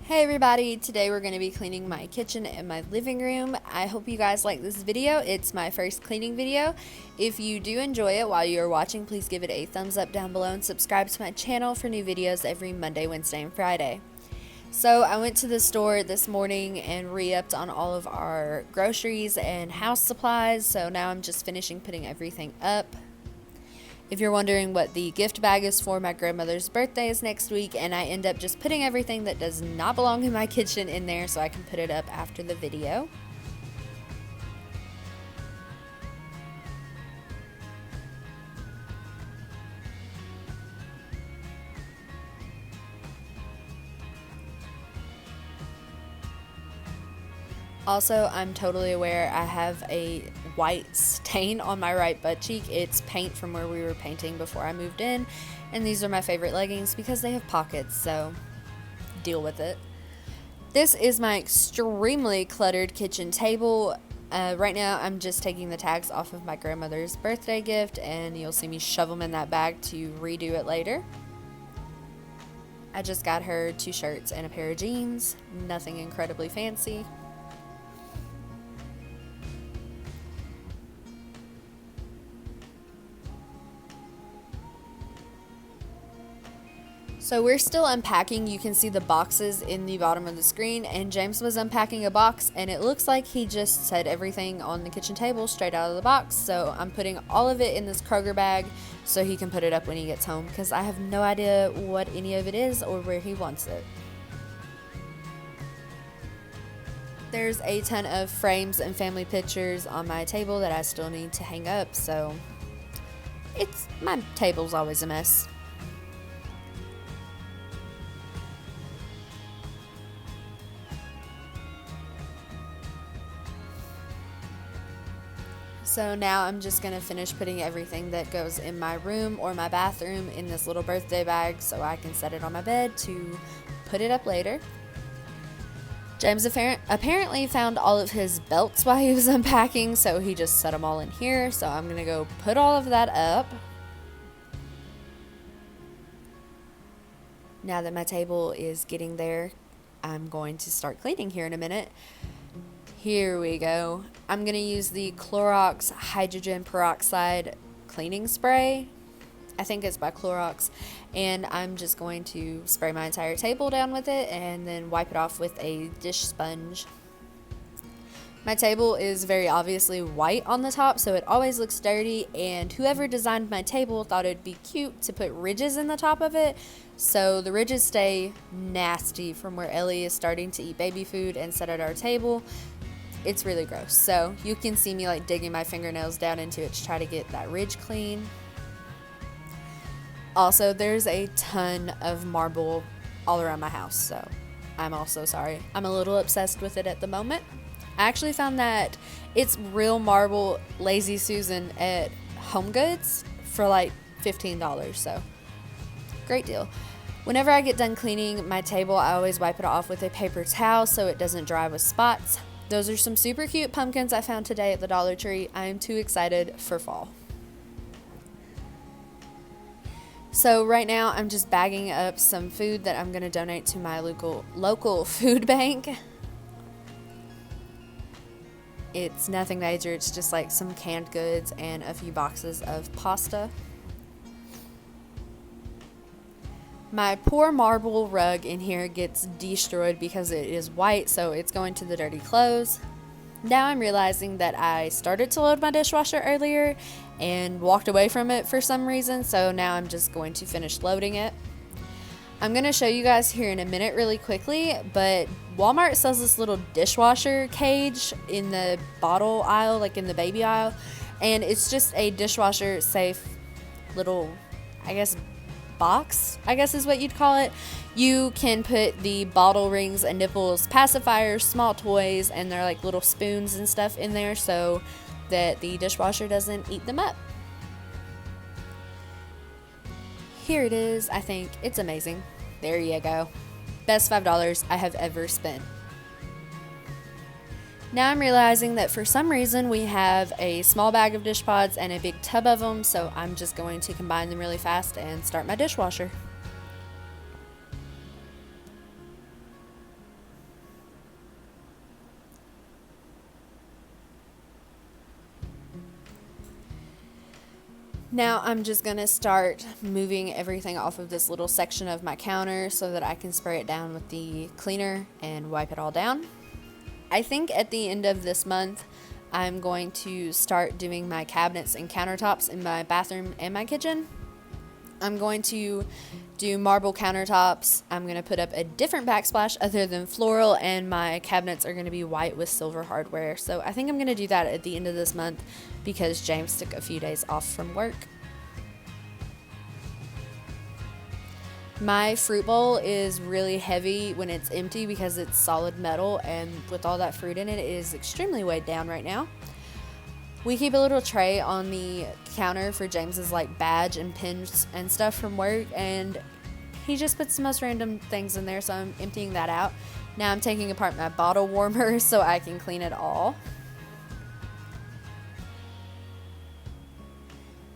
Hey everybody, today we're going to be cleaning my kitchen and my living room. I hope you guys like this video. It's my first cleaning video. If you do enjoy it while you're watching, please give it a thumbs up down below and subscribe to my channel for new videos every Monday, Wednesday, and Friday. So I went to the store this morning and re-upped on all of our groceries and house supplies, so now I'm just finishing putting everything up. If you're wondering what the gift bag is for, my grandmother's birthday is next week, and I end up just putting everything that does not belong in my kitchen in there so I can put it up after the video. Also, I'm totally aware I have a white stain on my right butt cheek. It's paint from where we were painting before I moved in, and these are my favorite leggings because they have pockets, so deal with it. This is my extremely cluttered kitchen table. Right now, I'm just taking the tags off of my grandmother's birthday gift, and you'll see me shove them in that bag to redo it later. I just got her 2 shirts and a pair of jeans, nothing incredibly fancy. So we're still unpacking. You can see the boxes in the bottom of the screen, and James was unpacking a box, and it looks like he just set everything on the kitchen table straight out of the box. So I'm putting all of it in this Kroger bag so he can put it up when he gets home, because I have no idea what any of it is or where he wants it. There's a ton of frames and family pictures on my table that I still need to hang up, so my table's always a mess. So now I'm just going to finish putting everything that goes in my room or my bathroom in this little birthday bag so I can set it on my bed to put it up later. James apparently found all of his belts while he was unpacking, so he just set them all in here. So I'm going to go put all of that up. Now that my table is getting there, I'm going to start cleaning here in a minute. Here we go. I'm going to use the Clorox Hydrogen Peroxide cleaning spray. I think it's by Clorox. And I'm just going to spray my entire table down with it and then wipe it off with a dish sponge. My table is very obviously white on the top, so it always looks dirty, and whoever designed my table thought it'd be cute to put ridges in the top of it, so the ridges stay nasty from where Ellie is starting to eat baby food and sit at our table. It's really gross. So you can see me like digging my fingernails down into it to try to get that ridge clean. Also, there's a ton of marble all around my house, so I'm also sorry. I'm a little obsessed with it at the moment. I actually found that it's real marble Lazy Susan at Home Goods for like $15, so great deal. Whenever I get done cleaning my table, I always wipe it off with a paper towel so it doesn't dry with spots. Those are some super cute pumpkins I found today at the Dollar Tree. I am too excited for fall. So right now I'm just bagging up some food that I'm going to donate to my local food bank. It's nothing major. It's just like some canned goods and a few boxes of pasta. My poor marble rug in here gets destroyed because it is white, so it's going to the dirty clothes. Now I'm realizing that I started to load my dishwasher earlier and walked away from it for some reason, so now I'm just going to finish loading it. I'm going to show you guys here in a minute really quickly, but Walmart sells this little dishwasher cage in the bottle aisle, like in the baby aisle, and it's just a dishwasher safe little, I guess, box, I guess is what you'd call it. You can put the bottle rings and nipples, pacifiers, small toys, and they're like little spoons and stuff in there so that the dishwasher doesn't eat them up. Here it is. I think it's amazing. There you go. Best $5 I have ever spent. Now I'm realizing that for some reason we have a small bag of dish pods and a big tub of them, so I'm just going to combine them really fast and start my dishwasher. Now I'm just going to start moving everything off of this little section of my counter so that I can spray it down with the cleaner and wipe it all down. I think at the end of this month, I'm going to start doing my cabinets and countertops in my bathroom and my kitchen. I'm going to do marble countertops. I'm going to put up a different backsplash other than floral, and my cabinets are going to be white with silver hardware. So I think I'm going to do that at the end of this month because James took a few days off from work. My fruit bowl is really heavy when it's empty because it's solid metal, and with all that fruit in it, it is extremely weighed down right now. We keep a little tray on the counter for James's like badge and pins and stuff from work, and he just puts the most random things in there, so I'm emptying that out. Now I'm taking apart my bottle warmer so I can clean it all.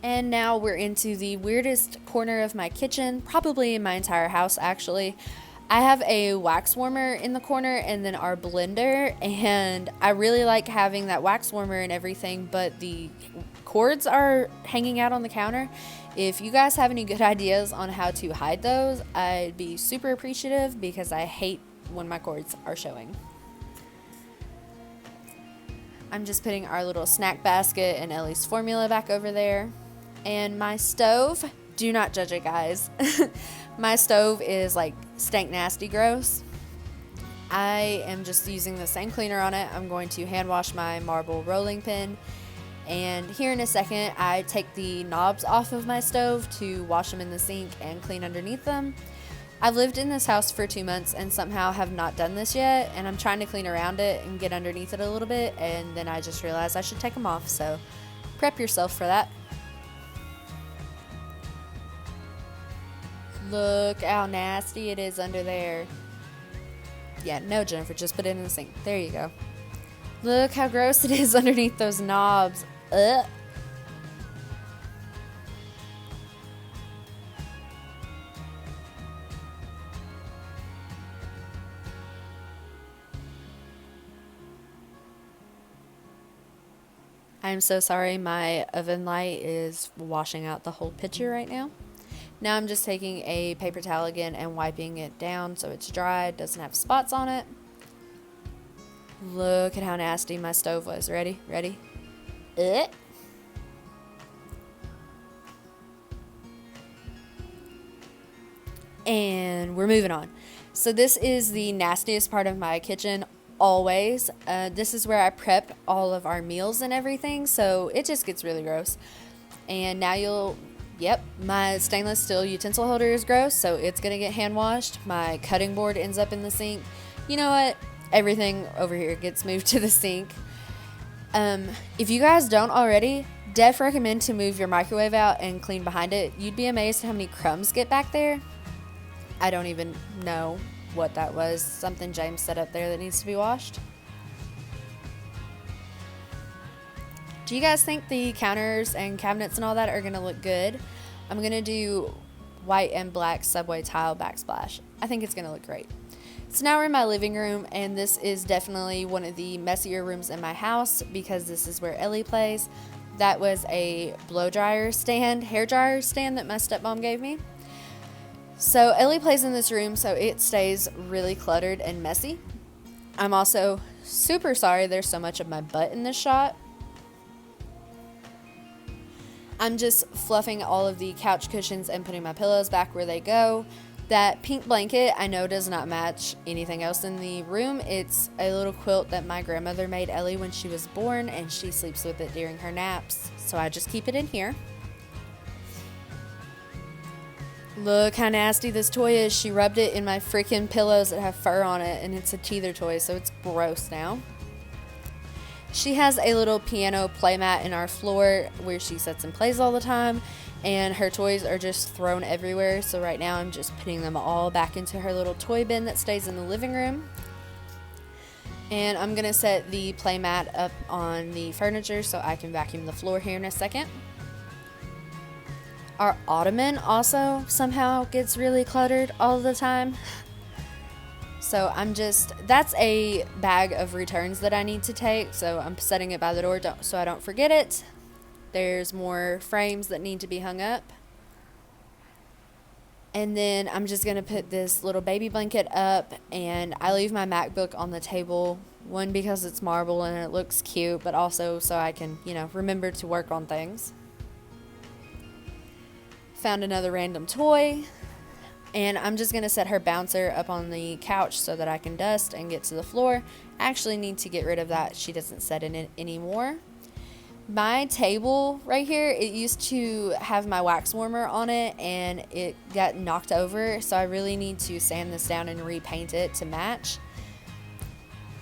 And now we're into the weirdest corner of my kitchen, probably in my entire house actually. I have a wax warmer in the corner and then our blender, and I really like having that wax warmer and everything, but the cords are hanging out on the counter. If you guys have any good ideas on how to hide those, I'd be super appreciative because I hate when my cords are showing. I'm just putting our little snack basket and Ellie's formula back over there. And my stove, do not judge it, guys. My stove is like stank nasty gross. I am just using the same cleaner on it. I'm going to hand wash my marble rolling pin. And here in a second, I take the knobs off of my stove to wash them in the sink and clean underneath them. I've lived in this house for 2 months and somehow have not done this yet. And I'm trying to clean around it and get underneath it a little bit. And then I just realized I should take them off. So prep yourself for that. Look how nasty it is under there. Yeah, no, Jennifer, just put it in the sink. There you go. Look how gross it is underneath those knobs. Ugh. I'm so sorry, my oven light is washing out the whole picture right now. Now I'm just taking a paper towel again and wiping it down so it's dry, doesn't have spots on it. Look at how nasty my stove was. Ready? Ready? And we're moving on. So this is the nastiest part of my kitchen always. This is where I prep all of our meals and everything, so it just gets really gross. And now yep, my stainless steel utensil holder is gross, so it's gonna get hand washed. My cutting board ends up in the sink. You know what? Everything over here gets moved to the sink. If you guys don't already, def recommend to move your microwave out and clean behind it. You'd be amazed how many crumbs get back there. I don't even know what that was. Something James set up there that needs to be washed. Do you guys think the counters and cabinets and all that are going to look good? I'm going to do white and black subway tile backsplash. I think it's going to look great. So now we're in my living room, and this is definitely one of the messier rooms in my house because this is where Ellie plays. That was a blow dryer stand, hair dryer stand that my stepmom gave me. So Ellie plays in this room, so it stays really cluttered and messy. I'm also super sorry there's so much of my butt in this shot. I'm just fluffing all of the couch cushions and putting my pillows back where they go. That pink blanket I know does not match anything else in the room. It's a little quilt that my grandmother made Ellie when she was born, and she sleeps with it during her naps. So I just keep it in here. Look how nasty this toy is. She rubbed it in my freaking pillows that have fur on it, and it's a teether toy, so it's gross now. She has a little piano playmat in our floor where she sits and plays all the time, and her toys are just thrown everywhere. So right now I'm just putting them all back into her little toy bin that stays in the living room. And I'm going to set the playmat up on the furniture so I can vacuum the floor here in a second. Our ottoman also somehow gets really cluttered all the time. So that's a bag of returns that I need to take. So I'm setting it by the door so I don't forget it. There's more frames that need to be hung up. And then I'm just going to put this little baby blanket up, and I leave my MacBook on the table. One, because it's marble and it looks cute, but also so I can, remember to work on things. Found another random toy, and I'm just going to set her bouncer up on the couch so that I can dust and get to the floor. I actually need to get rid of that. She doesn't sit in it anymore. My table right here, it used to have my wax warmer on it, and it got knocked over, so I really need to sand this down and repaint it to match.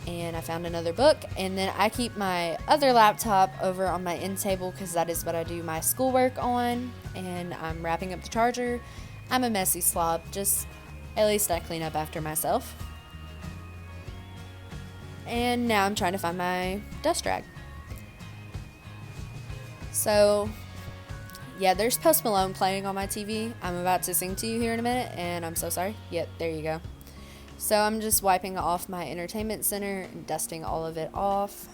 And I found another book, and then I keep my other laptop over on my end table because that is what I do my schoolwork on, and I'm wrapping up the charger. I'm a messy slob, just at least I clean up after myself. And now I'm trying to find my dust rag. So, yeah, there's Post Malone playing on my TV. I'm about to sing to you here in a minute, and I'm so sorry. Yep, there you go. So I'm just wiping off my entertainment center and dusting all of it off.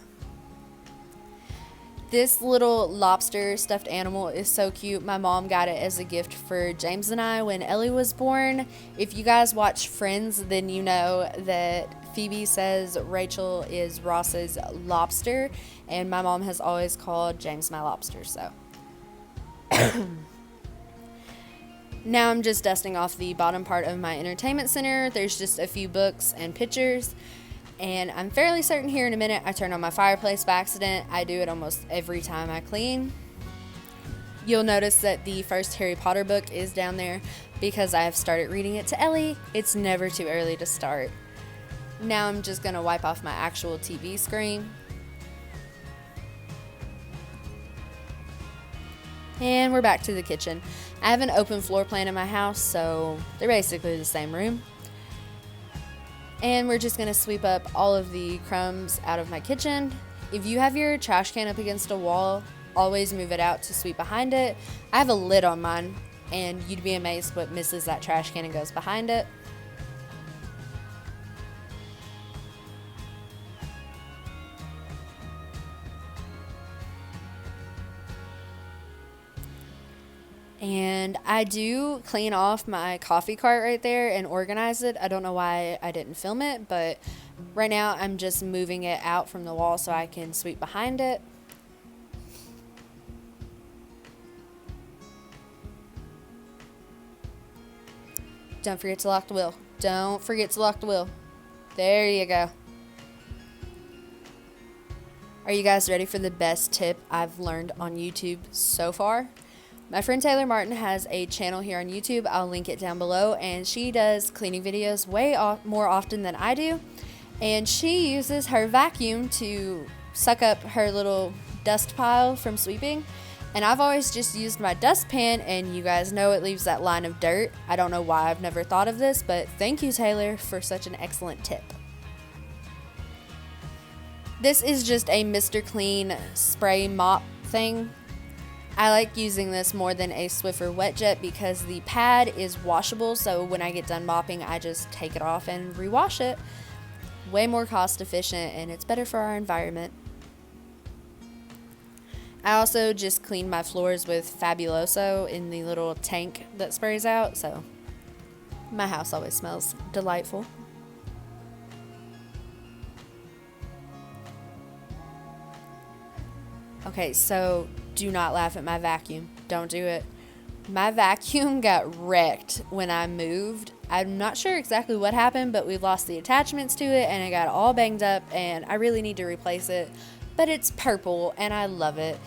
This little lobster stuffed animal is so cute. My mom got it as a gift for James and I when Ellie was born. If you guys watch Friends, then you know that Phoebe says Rachel is Ross's lobster, and my mom has always called James my lobster, so. Now I'm just dusting off the bottom part of my entertainment center. There's just a few books and pictures. And I'm fairly certain here in a minute I turned on my fireplace by accident. I do it almost every time I clean. You'll notice that the first Harry Potter book is down there because I have started reading it to Ellie. It's never too early to start. Now I'm just going to wipe off my actual TV screen. And we're back to the kitchen. I have an open floor plan in my house, so they're basically the same room. And we're just going to sweep up all of the crumbs out of my kitchen. If you have your trash can up against a wall, always move it out to sweep behind it. I have a lid on mine, and you'd be amazed what misses that trash can and goes behind it. And I do clean off my coffee cart right there and organize it. I don't know why I didn't film it, but right now I'm just moving it out from the wall so I can sweep behind it. Don't forget to lock the wheel. Don't forget to lock the wheel. There you go. Are you guys ready for the best tip I've learned on YouTube so far? My friend Taylor Martin has a channel here on YouTube. I'll link it down below, and she does cleaning videos more often than I do. And she uses her vacuum to suck up her little dust pile from sweeping. And I've always just used my dustpan, and you guys know it leaves that line of dirt. I don't know why I've never thought of this, but thank you, Taylor, for such an excellent tip. This is just a Mr. Clean spray mop thing. I like using this more than a Swiffer Wet Jet because the pad is washable, so when I get done mopping, I just take it off and rewash it. Way more cost efficient, and it's better for our environment. I also just cleaned my floors with Fabuloso in the little tank that sprays out, so my house always smells delightful. Okay, so do not laugh at my vacuum. Don't do it. My vacuum got wrecked when I moved. I'm not sure exactly what happened, but we lost the attachments to it and it got all banged up, and I really need to replace it. But it's purple and I love it.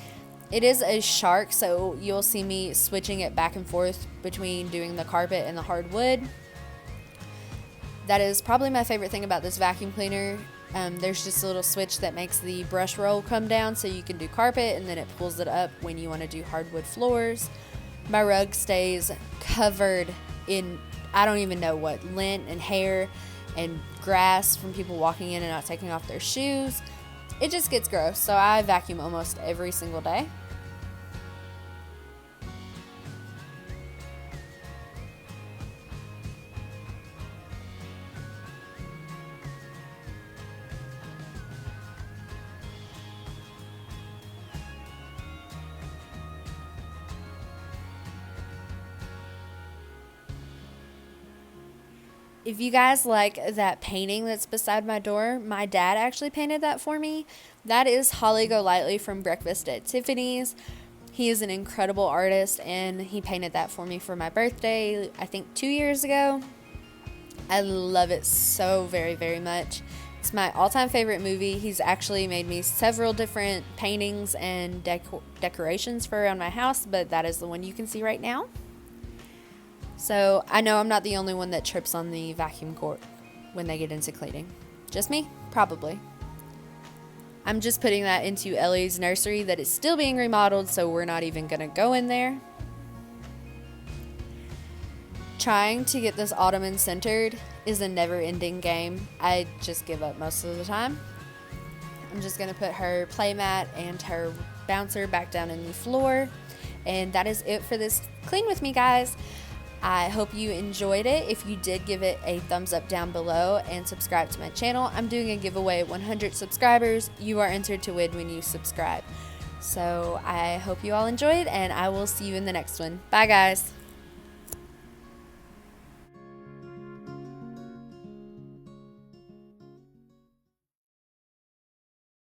It is a Shark, so you'll see me switching it back and forth between doing the carpet and the hardwood. That is probably my favorite thing about this vacuum cleaner. There's just a little switch that makes the brush roll come down so you can do carpet, and then it pulls it up when you want to do hardwood floors. My rug stays covered in, I don't even know what, lint and hair and grass from people walking in and not taking off their shoes. It just gets gross, so I vacuum almost every single day. If you guys like that painting that's beside my door, my dad actually painted that for me. That is Holly Golightly from Breakfast at Tiffany's. He is an incredible artist, and he painted that for me for my birthday, I think 2 years ago. I love it so very, very much. It's my all-time favorite movie. He's actually made me several different paintings and decorations for around my house, but that is the one you can see right now. So I know I'm not the only one that trips on the vacuum cord when they get into cleaning. Just me? Probably. I'm just putting that into Ellie's nursery that is still being remodeled, so we're not even going to go in there. Trying to get this ottoman centered is a never-ending game. I just give up most of the time. I'm just going to put her playmat and her bouncer back down in the floor. And that is it for this Clean With Me, guys. I hope you enjoyed it. If you did, give it a thumbs up down below and subscribe to my channel. I'm doing a giveaway at 100 subscribers. You are entered to win when you subscribe. So I hope you all enjoyed, and I will see you in the next one. Bye, guys.